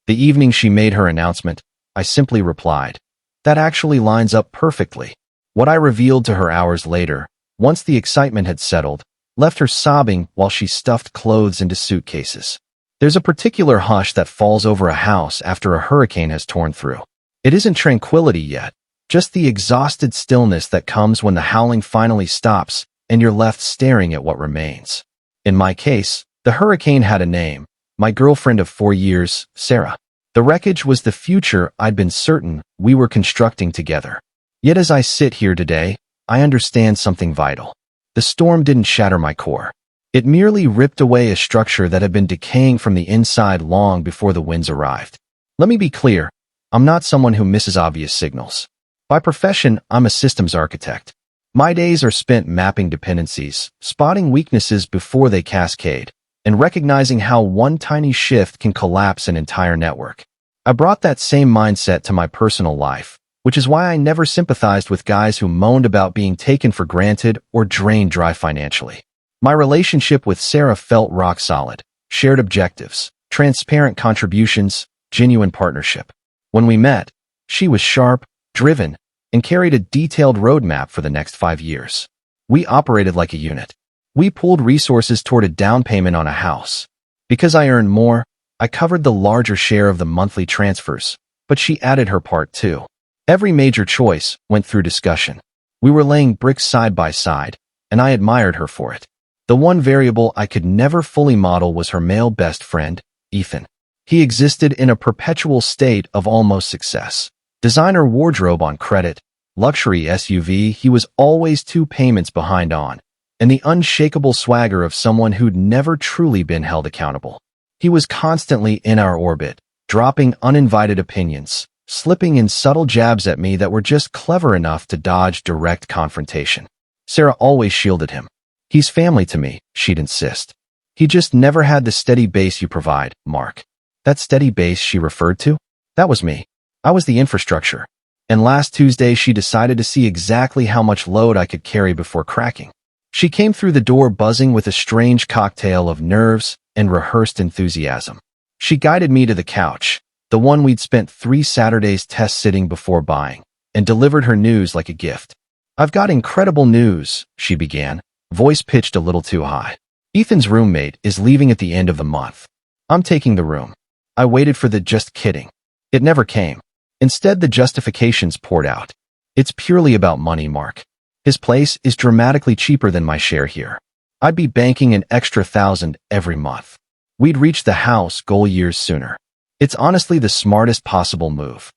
The evening she made her announcement, I simply replied, "That actually lines up perfectly." What I revealed to her hours later, once the excitement had settled, left her sobbing while she stuffed clothes into suitcases. There's a particular hush that falls over a house after a hurricane has torn through. It isn't tranquility yet, just the exhausted stillness that comes when the howling finally stops and you're left staring at what remains. In my case, the hurricane had a name, my girlfriend of 4 years, Sarah. The wreckage was the future I'd been certain we were constructing together. Yet as I sit here today, I understand something vital. The storm didn't shatter my core. It merely ripped away a structure that had been decaying from the inside long before the winds arrived. Let me be clear, I'm not someone who misses obvious signals. By profession, I'm a systems architect. My days are spent mapping dependencies, spotting weaknesses before they cascade, and recognizing how one tiny shift can collapse an entire network. I brought that same mindset to my personal life, which is why I never sympathized with guys who moaned about being taken for granted or drained dry financially. My relationship with Sarah felt rock solid, shared objectives, transparent contributions, genuine partnership. When we met, she was sharp, driven, and carried a detailed roadmap for the next 5 years. We operated like a unit. We pooled resources toward a down payment on a house. Because I earned more, I covered the larger share of the monthly transfers, but she added her part too. Every major choice went through discussion. We were laying bricks side by side, and I admired her for it. The one variable I could never fully model was her male best friend, Ethan. He existed in a perpetual state of almost success. Designer wardrobe on credit, luxury SUV he was always 2 payments behind on, and the unshakable swagger of someone who'd never truly been held accountable. He was constantly in our orbit, dropping uninvited opinions, slipping in subtle jabs at me that were just clever enough to dodge direct confrontation. Sarah always shielded him. "He's family to me," she'd insist. "He just never had the steady base you provide, Mark." That steady base she referred to? That was me. I was the infrastructure. And last Tuesday, she decided to see exactly how much load I could carry before cracking. She came through the door buzzing with a strange cocktail of nerves and rehearsed enthusiasm. She guided me to the couch, the one we'd spent 3 Saturdays test sitting before buying, and delivered her news like a gift. "I've got incredible news," she began, voice pitched a little too high. "Ethan's roommate is leaving at the end of the month. I'm taking the room." I waited for the "just kidding." It never came. Instead, the justifications poured out. "It's purely about money, Mark. His place is dramatically cheaper than my share here. I'd be banking an extra 1,000 every month. We'd reach the house goal years sooner. It's honestly the smartest possible move."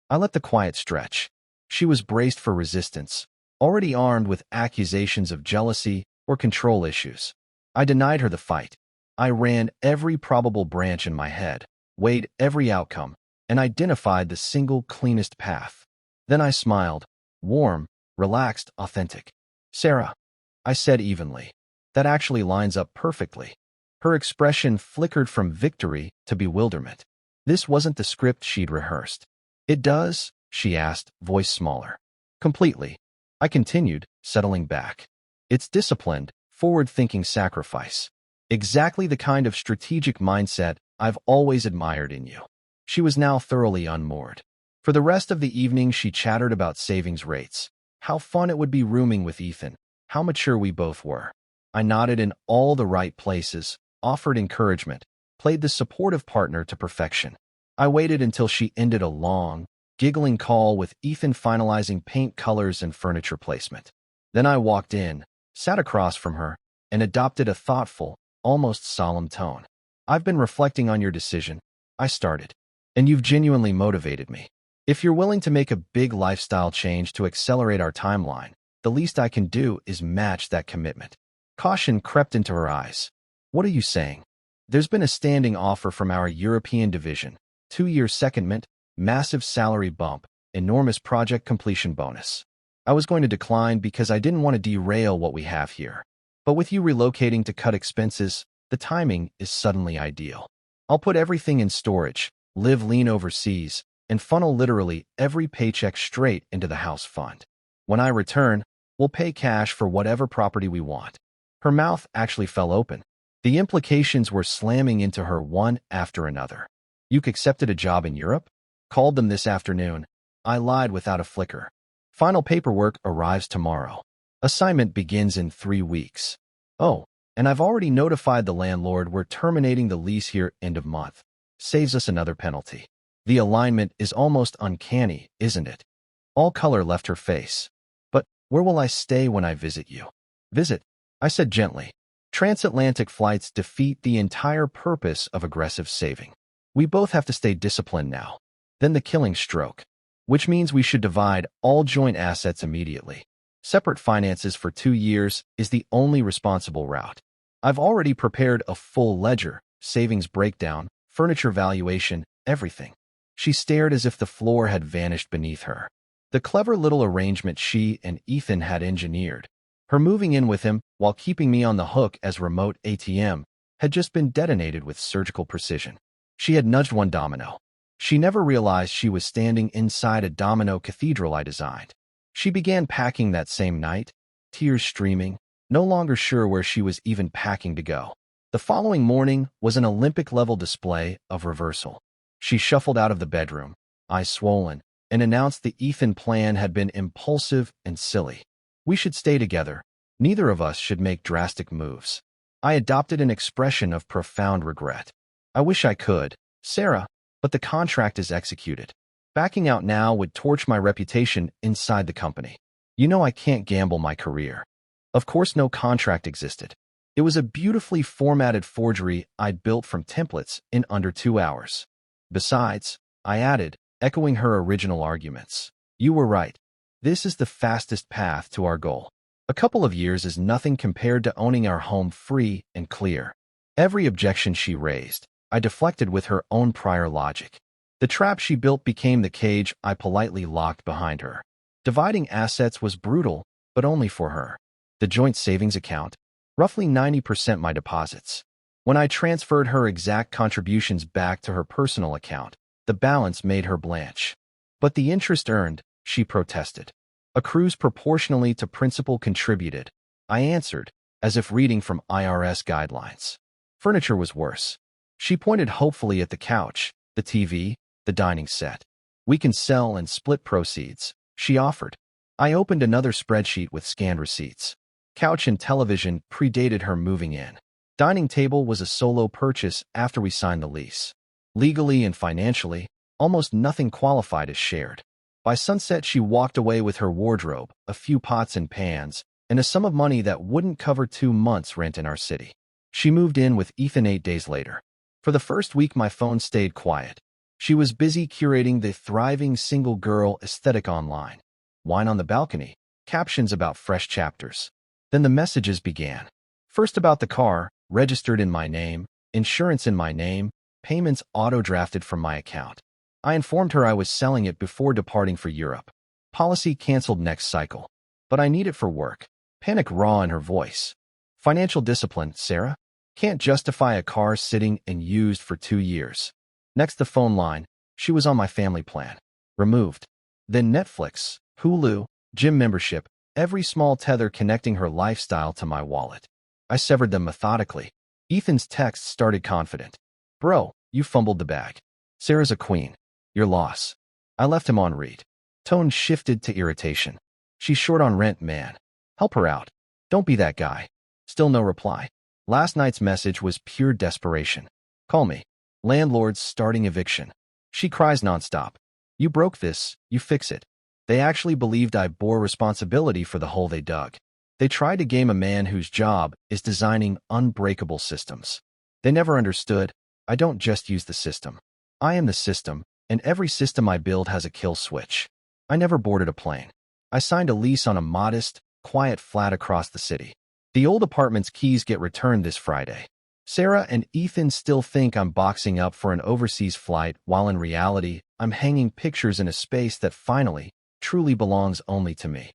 I let the quiet stretch. She was braced for resistance, already armed with accusations of jealousy or control issues. I denied her the fight. I ran every probable branch in my head, weighed every outcome, and identified the single cleanest path. Then I smiled, warm, relaxed, authentic. "Sarah," I said evenly, "that actually lines up perfectly." Her expression flickered from victory to bewilderment. This wasn't the script she'd rehearsed. "It does?" she asked, voice smaller. "Completely." I continued, settling back. "It's disciplined, forward-thinking sacrifice. Exactly the kind of strategic mindset I've always admired in you." She was now thoroughly unmoored. For the rest of the evening, she chattered about savings rates, how fun it would be rooming with Ethan, how mature we both were. I nodded in all the right places, offered encouragement, played the supportive partner to perfection. I waited until she ended a long, giggling call with Ethan finalizing paint colors and furniture placement. Then I walked in, sat across from her, and adopted a thoughtful, almost solemn tone. "I've been reflecting on your decision," I started, "and you've genuinely motivated me. If you're willing to make a big lifestyle change to accelerate our timeline, the least I can do is match that commitment." Caution crept into her eyes. "What are you saying?" "There's been a standing offer from our European division, 2-year secondment, massive salary bump, enormous project completion bonus. I was going to decline because I didn't want to derail what we have here. But with you relocating to cut expenses, the timing is suddenly ideal. I'll put everything in storage, live lean overseas, and funnel literally every paycheck straight into the house fund. When I return, we'll pay cash for whatever property we want." Her mouth actually fell open. The implications were slamming into her one after another. "You accepted a job in Europe?" "Called them this afternoon." I lied without a flicker. "Final paperwork arrives tomorrow. Assignment begins in 3 weeks." "Oh, and I've already notified the landlord we're terminating the lease here end of month. Saves us another penalty." The alignment is almost uncanny, isn't it? All color left her face. "But where will I stay when I visit you?" "Visit," I said gently. "Transatlantic flights defeat the entire purpose of aggressive saving. We both have to stay disciplined now." Then the killing stroke. "Which means we should divide all joint assets immediately. Separate finances for 2 years is the only responsible route. I've already prepared a full ledger, savings breakdown, furniture valuation, everything." She stared as if the floor had vanished beneath her. The clever little arrangement she and Ethan had engineered, her moving in with him while keeping me on the hook as remote ATM, had just been detonated with surgical precision. She had nudged one domino. She never realized she was standing inside a domino cathedral I designed. She began packing that same night, tears streaming, no longer sure where she was even packing to go. The following morning was an Olympic-level display of reversal. She shuffled out of the bedroom, eyes swollen, and announced the Ethan plan had been impulsive and silly. We should stay together. Neither of us should make drastic moves. I adopted an expression of profound regret. "I wish I could, Sarah, but the contract is executed. Backing out now would torch my reputation inside the company. You know I can't gamble my career." Of course no contract existed. It was a beautifully formatted forgery I'd built from templates in under 2 hours. "Besides," I added, echoing her original arguments, "you were right. This is the fastest path to our goal. A couple of years is nothing compared to owning our home free and clear." Every objection she raised, I deflected with her own prior logic. The trap she built became the cage I politely locked behind her. Dividing assets was brutal, but only for her. The joint savings account, roughly 90% my deposits. When I transferred her exact contributions back to her personal account, the balance made her blanch. "But the interest earned," she protested, "accrues proportionally to principal contributed." I answered, as if reading from IRS guidelines. Furniture was worse. She pointed hopefully at the couch, the TV, the dining set. "We can sell and split proceeds," she offered. I opened another spreadsheet with scanned receipts. Couch and television predated her moving in. Dining table was a solo purchase after we signed the lease. Legally and financially, almost nothing qualified as shared. By sunset, she walked away with her wardrobe, a few pots and pans, and a sum of money that wouldn't cover 2 months' rent in our city. She moved in with Ethan 8 days later. For the first week, my phone stayed quiet. She was busy curating the thriving single girl aesthetic online. Wine on the balcony, captions about fresh chapters. Then the messages began. First about the car, registered in my name, insurance in my name, payments auto-drafted from my account. I informed her I was selling it before departing for Europe. Policy canceled next cycle. "But I need it for work." Panic raw in her voice. "Financial discipline, Sarah. Can't justify a car sitting and used for 2 years." Next the phone line. She was on my family plan. Removed. Then Netflix, Hulu, gym membership, every small tether connecting her lifestyle to my wallet. I severed them methodically. Ethan's text started confident. "Bro, you fumbled the bag. Sarah's a queen. Your loss." I left him on read. Tone shifted to irritation. "She's short on rent, man. Help her out. Don't be that guy." Still no reply. Last night's message was pure desperation. "Call me. Landlord's starting eviction." She cries nonstop. "You broke this, you fix it." They actually believed I bore responsibility for the hole they dug. They tried to game a man whose job is designing unbreakable systems. They never understood, I don't just use the system. I am the system, and every system I build has a kill switch. I never boarded a plane. I signed a lease on a modest, quiet flat across the city. The old apartment's keys get returned this Friday. Sarah and Ethan still think I'm boxing up for an overseas flight, while in reality, I'm hanging pictures in a space that finally, truly belongs only to me.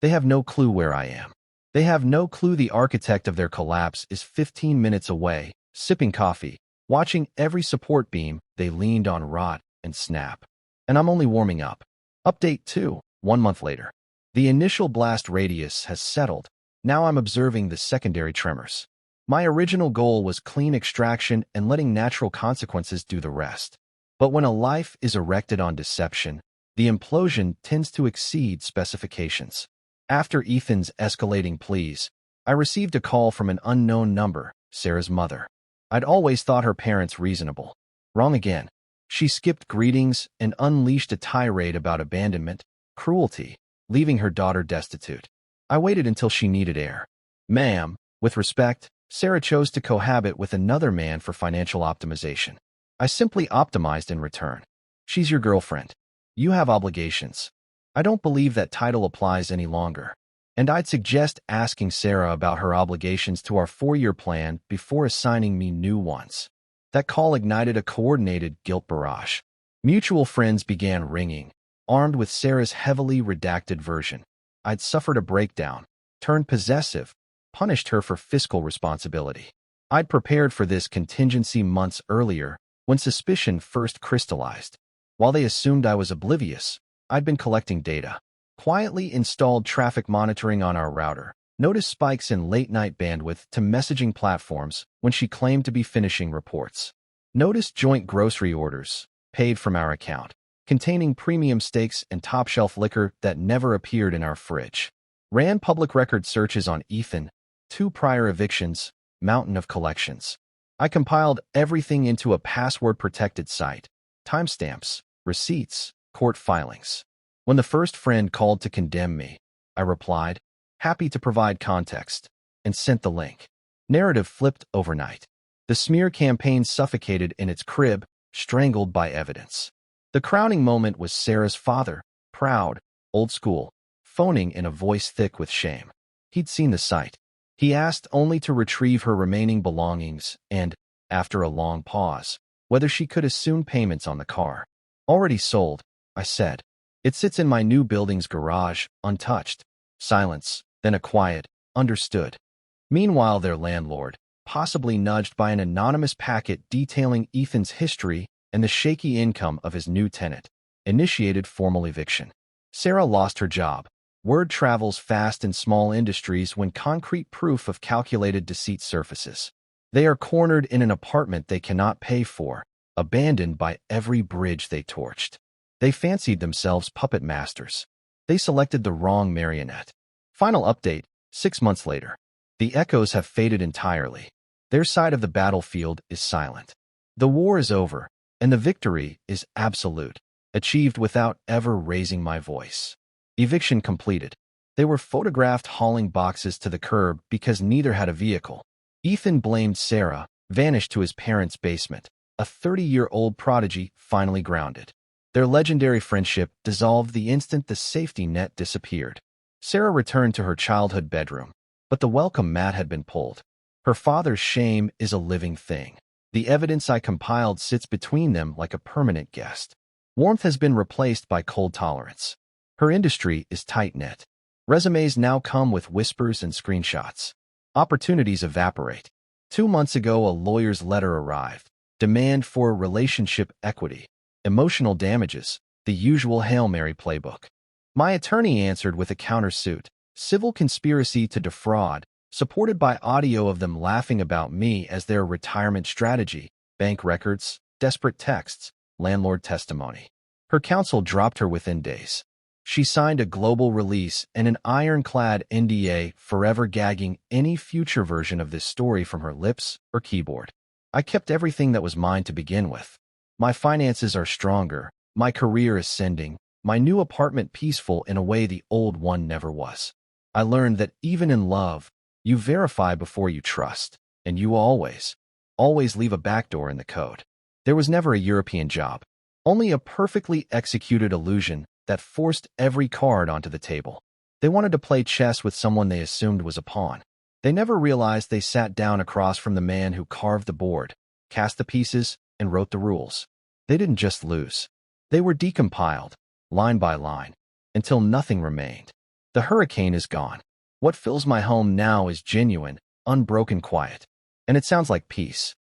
They have no clue where I am. They have no clue the architect of their collapse is 15 minutes away, sipping coffee, watching every support beam they leaned on rot and snap. And I'm only warming up. Update 2, 1 month later. The initial blast radius has settled. Now I'm observing the secondary tremors. My original goal was clean extraction and letting natural consequences do the rest. But when a life is erected on deception, the implosion tends to exceed specifications. After Ethan's escalating pleas, I received a call from an unknown number, Sarah's mother. I'd always thought her parents reasonable. Wrong again. She skipped greetings and unleashed a tirade about abandonment, cruelty, leaving her daughter destitute. I waited until she needed air. Ma'am, with respect, Sarah chose to cohabit with another man for financial optimization. I simply optimized in return. She's your girlfriend. You have obligations. I don't believe that title applies any longer. And I'd suggest asking Sarah about her obligations to our 4-year plan before assigning me new ones. That call ignited a coordinated guilt barrage. Mutual friends began ringing, armed with Sarah's heavily redacted version. I'd suffered a breakdown, turned possessive, punished her for fiscal responsibility. I'd prepared for this contingency months earlier, when suspicion first crystallized. While they assumed I was oblivious, I'd been collecting data. Quietly installed traffic monitoring on our router, noticed spikes in late-night bandwidth to messaging platforms when she claimed to be finishing reports. Noticed joint grocery orders, paid from our account, containing premium steaks and top-shelf liquor that never appeared in our fridge. Ran public record searches on Ethan, 2 prior evictions, mountain of collections. I compiled everything into a password-protected site, timestamps, receipts, court filings. When the first friend called to condemn me, I replied, happy to provide context, and sent the link. Narrative flipped overnight. The smear campaign suffocated in its crib, strangled by evidence. The crowning moment was Sarah's father, proud, old school, phoning in a voice thick with shame. He'd seen the site. He asked only to retrieve her remaining belongings and, after a long pause, whether she could assume payments on the car. Already sold, I said. It sits in my new building's garage, untouched. Silence, then a quiet, understood. Meanwhile, their landlord, possibly nudged by an anonymous packet detailing Ethan's history and the shaky income of his new tenant, initiated formal eviction. Sarah lost her job. Word travels fast in small industries when concrete proof of calculated deceit surfaces. They are cornered in an apartment they cannot pay for, abandoned by every bridge they torched. They fancied themselves puppet masters. They selected the wrong marionette. Final update, 6 months later. The echoes have faded entirely. Their side of the battlefield is silent. The war is over, and the victory is absolute, achieved without ever raising my voice. Eviction completed. They were photographed hauling boxes to the curb because neither had a vehicle. Ethan blamed Sarah, vanished to his parents' basement. A 30-year-old prodigy finally grounded. Their legendary friendship dissolved the instant the safety net disappeared. Sarah returned to her childhood bedroom, but the welcome mat had been pulled. Her father's shame is a living thing. The evidence I compiled sits between them like a permanent guest. Warmth has been replaced by cold tolerance. Her industry is tight-knit. Resumes now come with whispers and screenshots. Opportunities evaporate. 2 months ago, a lawyer's letter arrived. Demand for relationship equity. Emotional damages, the usual Hail Mary playbook. My attorney answered with a countersuit, civil conspiracy to defraud, supported by audio of them laughing about me as their retirement strategy, bank records, desperate texts, landlord testimony. Her counsel dropped her within days. She signed a global release and an ironclad NDA, forever gagging any future version of this story from her lips or keyboard. I kept everything that was mine to begin with. My finances are stronger, my career ascending, my new apartment peaceful in a way the old one never was. I learned that even in love, you verify before you trust, and you always leave a backdoor in the code. There was never a European job, only a perfectly executed illusion that forced every card onto the table. They wanted to play chess with someone they assumed was a pawn. They never realized they sat down across from the man who carved the board, cast the pieces, and wrote the rules. They didn't just lose. They were decompiled, line by line, until nothing remained. The hurricane is gone. What fills my home now is genuine, unbroken quiet. And it sounds like peace.